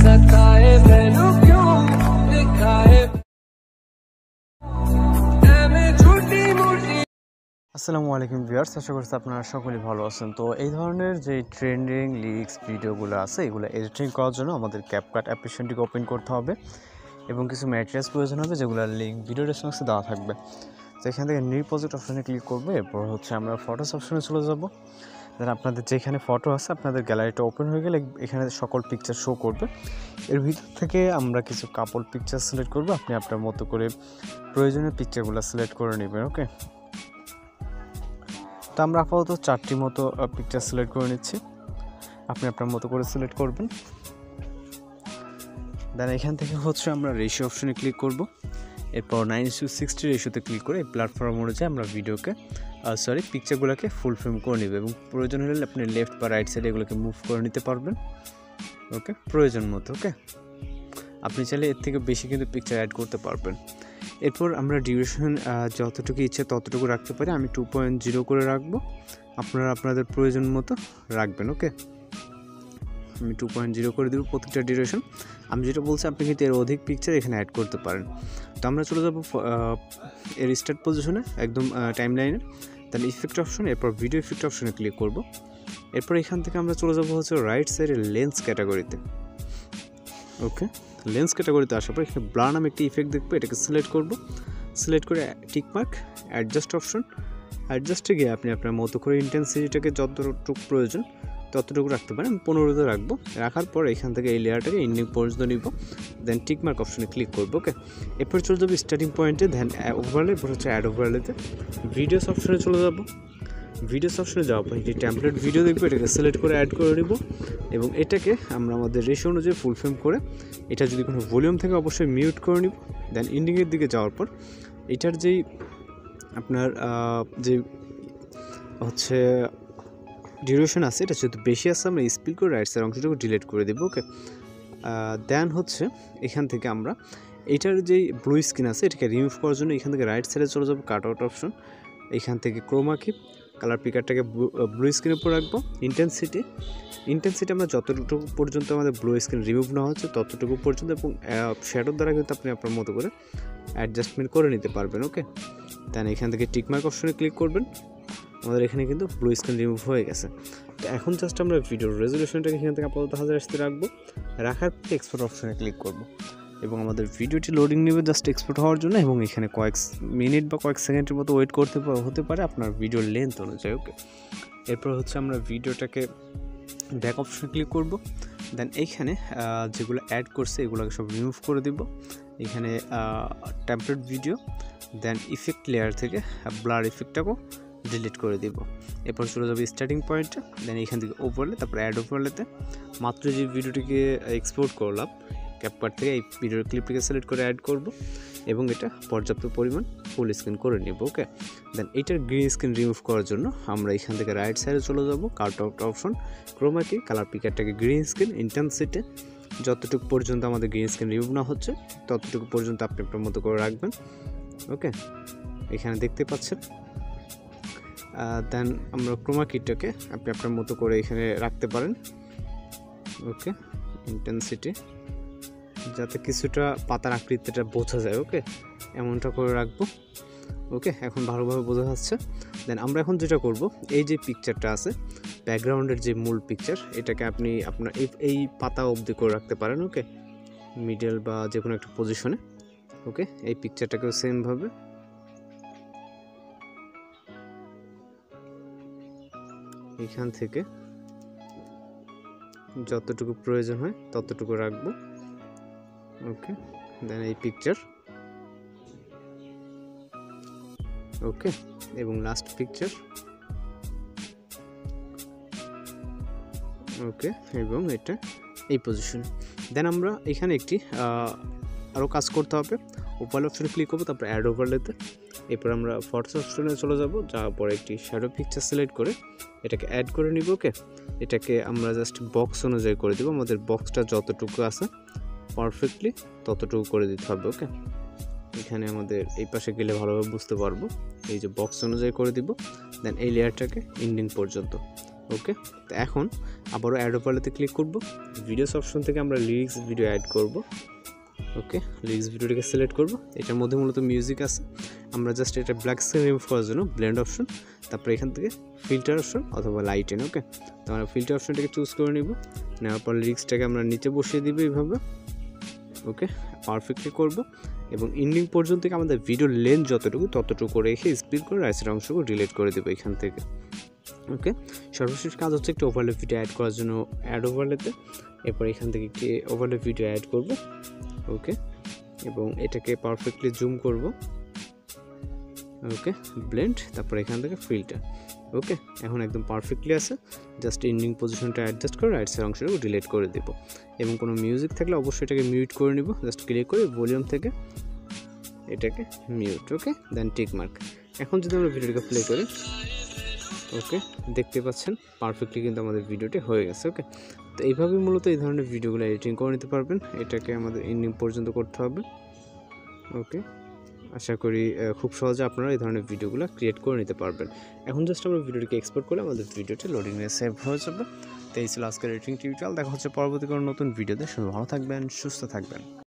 सखाए मैनू क्यों दिखाए আসসালামু আলাইকুম ভিউয়ার্স, আশা করছি আপনারা সকলেই ভালো আছেন। তো এই ধরনের যে ট্রেন্ডিং লিরিক্স ভিডিওগুলো আছে এগুলো এডিটিং করার জন্য আমাদের ক্যাপকাট অ্যাপ্লিকেশনটিকে ওপেন করতে হবে এবং কিছু ম্যাটেরিয়ালস প্রয়োজন হবে যেগুলোর লিঙ্ক ভিডিও ডেসক্রিপশনে দেওয়া থাকবে। তো এখান থেকে নিউ প্রজেক্ট অপশনে ক্লিক করবো। এরপর হচ্ছে আমরা ফটোস অপশনে চলে যাব। দেন আপনাদের যেখানে ফটো আছে আপনাদের গ্যালারিটা ওপেন হয়ে গেলে এখানে সকল পিকচার শো করবে। এর ভিতর থেকে আমরা কিছু কাপল পিকচার সিলেক্ট করবো। আপনি আপনার মতো করে প্রয়োজনীয় পিকচারগুলো সিলেক্ট করে নেবেন। ওকে, তো আমরা আপাতত 4টি মতো পিকচার সিলেক্ট করে নিচ্ছি। আপনি আপনার মতো করে সিলেক্ট করবেন। দেন এখান থেকে হচ্ছে আমরা রেশিও অপশনে ক্লিক করব। এরপর 9:60 রেশিওতে ক্লিক করে এই প্ল্যাটফর্ম অনুযায়ী আমরা পিকচারগুলোকে ফুল ফ্রেম করে নেব এবং প্রয়োজন হলে আপনি লেফট বা রাইট সাইডে এগুলোকে মুভ করে নিতে পারবেন। ওকে, প্রয়োজন মতো। ওকে, আপনি চাইলে এর থেকে বেশি কিন্তু পিকচার অ্যাড করতে পারবেন। এরপর আমরা ডিউরেশন যতটুকু ইচ্ছে ততটুকু রাখতে পারি। আমি 2.0 করে রাখবো, আপনারা আপনাদের প্রয়োজন মতো রাখবেন। ওকে, আমি 2.0 করে দেবো প্রতিটা ডিউরেশন। আমি যেটা বলছি আপনি কিন্তু এর অধিক পিকচার এখানে অ্যাড করতে পারেন। তো আমরা চলে যাব এর স্টার্ট পজিশনে, একদম টাইম লাইনের। তাহলে ইফেক্ট অপশন, এরপর ভিডিও ইফেক্ট অপশনে ক্লিক করব। এরপর এখান থেকে আমরা চলে যাব হচ্ছে রাইট সাইডের লেন্স ক্যাটাগরিতে। ওকে, লেন্স ক্যাটাগরিতে আসার পর এখানে ব্লার নামে একটি ইফেক্ট দেখবো, এটাকে সিলেক্ট করব। সিলেক্ট করে টিকমার্ক অ্যাডজাস্ট অপশন, অ্যাডজাস্টে গিয়ে আপনি আপনার মতো করে ইন্টেন্সিটিটাকে যতটুকু প্রয়োজন ততটুকু রাখতে পারেন। 15 রাখবো। রাখার পর এখান থেকে এই লেয়ারটাকে এন্ডিং পর্যন্ত নিব। দেন টিকমার্ক অপশনে ক্লিক করবো। ওকে, এরপর চলে যাবো স্টার্টিং পয়েন্টে, দেন ওভারলে, এরপর হচ্ছে অ্যাড ওভারলেতে ভিডিওস অপশনে চলে যাব। ভিডিওস অপশনে যাওয়ার পর একটি টেমপ্লেট ভিডিও দেখবো, এটাকে সিলেক্ট করে অ্যাড করে নিব এবং এটাকে আমরা আমাদের রেশিও অনুযায়ী ফুল ফ্রেম করে, এটা যদি কোনো ভলিউম থেকে অবশ্যই মিউট করে নিব। দেন এন্ডিংয়ের দিকে যাওয়ার পর এটার যেই আপনার যে হচ্ছে ডিউরেশন আছে এটা যেহেতু বেশি আছে আমরা স্পিড করে রাইট সাইড অংশটুকু ডিলিট করে দেবো। ওকে, দেন হচ্ছে এখান থেকে আমরা এটার যেই ব্লু স্ক্রিন আছে এটাকে রিমুভ করার জন্য এখান থেকে রাইট সাইডে চলে যাবো, কাট আউট অপশন। এখান থেকে ক্রোমা কি কালার পিকারটাকে ব্লু স্ক্রিনের উপর রাখবো। ইন্টেন্সিটি আমরা যতটুকু পর্যন্ত আমাদের ব্লু স্ক্রিন রিমুভ না হচ্ছে ততটুকু পর্যন্ত, এবং শ্যাডোর দ্বারা কিন্তু আপনি আপনার মতো করে অ্যাডজাস্টমেন্ট করে নিতে পারবেন। ওকে, দেন এখান থেকে টিকমার্ক অপশনে ক্লিক করবেন। আমাদের এখানে কিন্তু ব্লু স্ক্রিন রিমুভ হয়ে গেছে। তো এখন জাস্ট আমরা ভিডিওর রেজলিউশনটাকে এখান থেকে আপাতত 1080 রাখবো। রাখার পর এক্সপোর্ট অপশনে ক্লিক করব এবং আমাদের ভিডিওটি লোডিং নেবে জাস্ট এক্সপোর্ট হওয়ার জন্য, এবং এখানে কয়েক মিনিট বা কয়েক সেকেন্ডের মতো ওয়েট করতে হতে পারে আপনার ভিডিওর লেন্থ অনুযায়ী। ওকে, এরপর হচ্ছে আমরা ভিডিওটাকে ব্যাক অপশনে ক্লিক করব। দেন এইখানে যেগুলো অ্যাড করছে এগুলোকে সব রিমুভ করে দিব। এখানে টেমপ্লেট ভিডিও, দেন ইফেক্ট লেয়ার থেকে ব্লার ইফেক্টটাকেও ডিলিট করে দিব। এরপর চলে যাবে স্টার্টিং পয়েন্টে, দেন এখান থেকে ওভারলে, তারপর অ্যাড ওভারলেতে মাত্র যে ভিডিওটিকে এক্সপোর্ট করলাম ক্যাপকাট থেকে এই ভিডিওর ক্লিপটিকে সিলেক্ট করে অ্যাড করব এবং এটা পর্যাপ্ত পরিমাণ ফুল স্ক্রিন করে নেব। ওকে, দেন এইটার গ্রিন স্ক্রিন রিমুভ করার জন্য আমরা এখান থেকে রাইট সাইডে চলে যাব, কাট আউট অপশন, ক্রোমা কি কালার পিকারটাকে গ্রিন স্ক্রিন ইন্টেন্সিটি যতটুকু পর্যন্ত আমাদের গ্রিন স্ক্রিন রিমুভ না হচ্ছে ততটুকু পর্যন্ত আপনি আপনার মতো করে রাখবেন। ওকে, এখানে দেখতে পাচ্ছেন। দেন আমরা ক্রোমা কিটাকে আপনি আপনার মতো করে এখানে রাখতে পারেন। ওকে, ইন্টেন্সিটি যাতে কিছুটা পাতার আকৃতিটা বোঝা যায়। ওকে, এমনটা করে রাখবো। ওকে, এখন ভালোভাবে বোঝা যাচ্ছে। দেন আমরা এখন যেটা করব, এই যে পিকচারটা আছে ব্যাকগ্রাউন্ডের যে মূল পিকচার এটাকে আপনি আপনার এই পাতা অবধি করে রাখতে পারেন। ওকে, মিডল বা যে কোনো একটা পজিশনে। ওকে, এই পিকচারটাকেও সেমভাবে এখান থেকে যতটুকু প্রয়োজন হয় ততটুকু রাখবো। ওকে, দেন এই পিকচার। ওকে, এবং লাস্ট পিকচার। ওকে, এবং এটা এই পজিশন। দেন আমরা এখানে একটি আরও কাজ করতে হবে। ওভারলে অপশনে ক্লিক করবো, তারপর অ্যাড ওভারলেতে। এরপর আমরা ফটোস অপশনে চলে যাব, যাওয়ার পর একটি শ্যাডো পিকচার সিলেক্ট করে এটাকে অ্যাড করে নিব। ওকে, এটাকে আমরা জাস্ট বক্স অনুযায়ী করে দেবো। আমাদের বক্সটা যতটুকু আছে পারফেক্টলি ততটুকু করে দিতে হবে। ওকে, এখানে আমাদের এই পাশে গেলে ভালোভাবে বুঝতে পারবো। এই যে বক্স অনুযায়ী করে দিব। দেন এই লেয়ারটাকে এন্ডিং পর্যন্ত ওকে, তো এখন আবারও অ্যাড ওভারলেতে ক্লিক করব। ভিডিওস অপশন থেকে আমরা লিরিক্স ভিডিও অ্যাড করব। ওকে, লিরিক্স ভিডিওটাকে সিলেক্ট করব। এটার মধ্যে মূলত মিউজিক আছে, আমরা জাস্ট এটা ব্ল্যাক স্ক্রিন রিমুভ করার জন্য ব্লেন্ড অপশন, তারপরে এখান থেকে ফিল্টার অপশন অথবা লাইটেন। ওকে, তো আমরা ফিল্টার অপশনটাকে চুজ করে নিব। নেওয়ার পর লিরিক্সটাকে আমরা নিচে বসিয়ে দিব এইভাবে। ওকে, পারফেক্টলি করব এবং এন্ডিং পর্যন্ত থেকে আমাদের ভিডিওর লেন্থ যতটুকু ততটুকু করে রেখে স্প্লিট করে রাইসের অংশগুলো ডিলিট করে দেবো এখান থেকে। ওকে, সর্বশেষ কাজ হচ্ছে একটু ওভারলে ভিডিও অ্যাড করার জন্য অ্যাড ওভারলেতে, এরপর এখান থেকে একটি ওভারলে ভিডিও অ্যাড করব। ওকে, এবং এটাকে পারফেক্টলি জুম করব। ওকে, ব্লেন্ড, তারপর এখান থেকে ফিল্টার। ওকে, এখন একদম পারফেক্টলি আছে। জাস্ট এন্ডিং পজিশনটা অ্যাডজাস্ট করে রাইট সাইড অংশটুকু ডিলিট করে দেব এবং কোনো মিউজিক থাকলে অবশ্যই এটাকে মিউট করে নিব। জাস্ট ক্লিক করে ভলিউম থেকে এটাকে মিউট। ওকে, দেন টিক মার্ক। এখন যদি আমরা ভিডিওটাকে প্লে করি, ওকে, দেখতে পাচ্ছেন পারফেক্টলি কিন্তু আমাদের ভিডিওটি হয়ে গেছে। ওকে, তো এইভাবেই মূলত এই ধরনের ভিডিওগুলো এডিটিং করে নিতে পারবেন। এটাকে আমাদের এন্ডিং পর্যন্ত করতে হবে। ওকে, আশা করি খুব সহজে আপনারা এই ধরনের ভিডিওগুলো ক্রিয়েট করে নিতে পারবেন। এখন জাস্ট আমরা ভিডিওটিকে এক্সপোর্ট করলে আমাদের ভিডিওটি লোডিংয়ে সেভ হয়ে যাবে। তো এই ছিল আজকের এডিটিং টিউটোরিয়াল। দেখা হচ্ছে পরবর্তী কোনো নতুন ভিডিওতে। সবাই ভালো থাকবেন, সুস্থ থাকবেন।